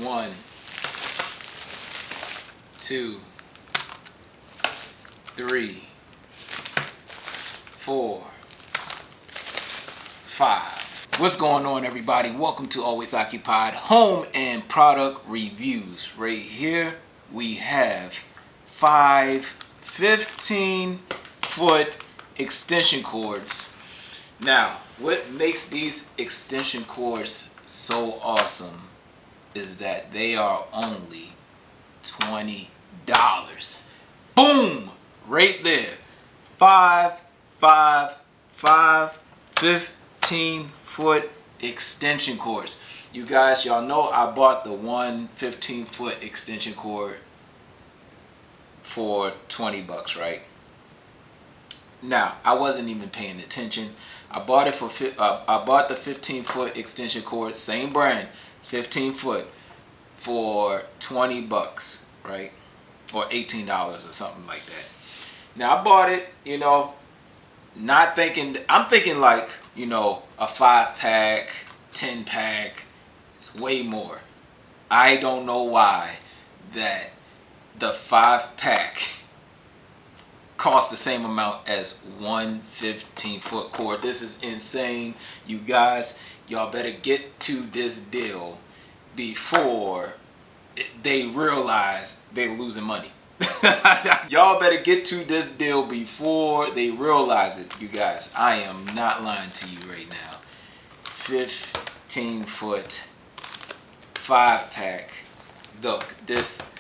1, 2, 3, 4, 5. What's going on, everybody? Welcome to Always Occupied Home and Product Reviews. Right here we have 5 15-foot extension cords. Now, what makes these extension cords so awesome is that they are only $20. Boom! Right there. 15-foot extension cords. You guys, y'all know I bought the one 15-foot extension cord for $20, right? Now, I wasn't even paying attention. I bought it for I bought the 15-foot extension cord, same brand, 15-foot, for $20, right? Or $18 or something like that. Now I bought it, you know, not thinking, I'm thinking like, you know, a 5-pack, 10-pack, it's way more. I don't know why that the 5-pack cost the same amount as one 15-foot cord. This is insane. You guys, y'all better get to this deal before they realize they're losing money. Y'all better get to this deal before they realize it, you guys. I am not lying to you right now. 15-foot 5-pack. Look, this,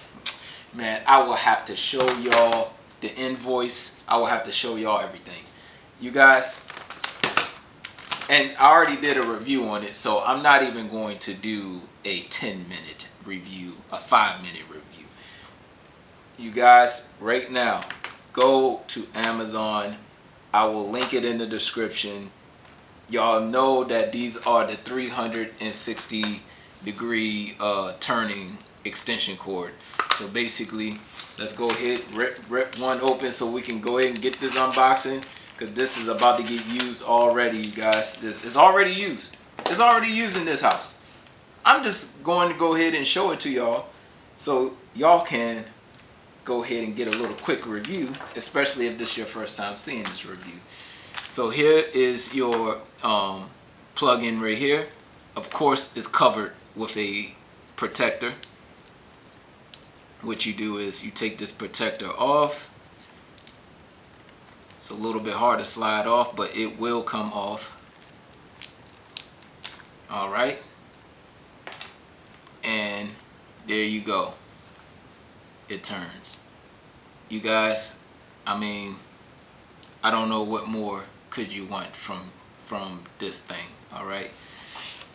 man, I will have to show y'all the invoice. I will have to show y'all everything, you guys. And I already did a review on it, so I'm not even going to do a 10-minute review, a 5-minute review. You guys, right now, go to Amazon. I will link it in the description. Y'all know that these are the 360-degree turning extension cord. So basically, let's go ahead, rip one open so we can go ahead and get this unboxing, because this is about to get used already, you guys. This is already used. It's already used in this house. I'm just going to go ahead and show it to y'all so y'all can go ahead and get a little quick review, especially if this is your first time seeing this review. So here is your plug-in right here. Of course, it's covered with a protector. What you do is you take this protector off. It's a little bit hard to slide off, but it will come off. All right. And there you go. It turns. You guys, I mean, I don't know what more could you want from this thing. All right.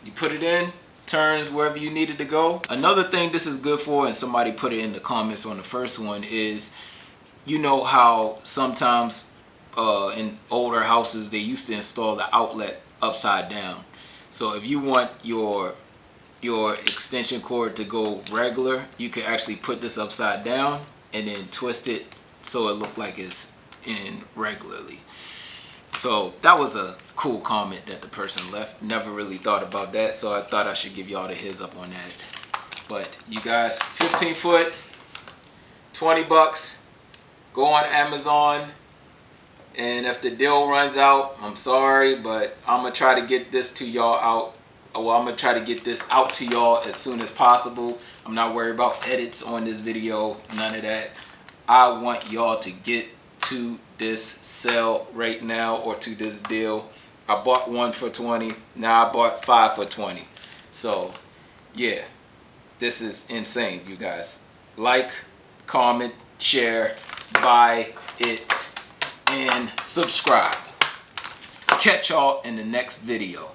You put it in, turns wherever you need it to go. Another thing this is good for, and somebody put it in the comments on the first one, is, you know how sometimes in older houses they used to install the outlet upside down. So if you want your extension cord to go regular, you can actually put this upside down and then twist it so it look like it's in regularly. So that was a cool comment that the person left. Never really thought about that, so I thought I should give y'all the heads up on that. But you guys, 15-foot, $20. Go on Amazon, and if the deal runs out, I'm sorry, but I'm gonna try to get this to y'all out. Well, I'm gonna try to get this out to y'all as soon as possible. I'm not worried about edits on this video, none of that. I want y'all to get to this sale right now, or to this deal. I bought one for $20. Now I bought 5 for $20. So yeah, this is insane, you guys. Like, comment, share, buy it, and subscribe. Catch y'all in the next video.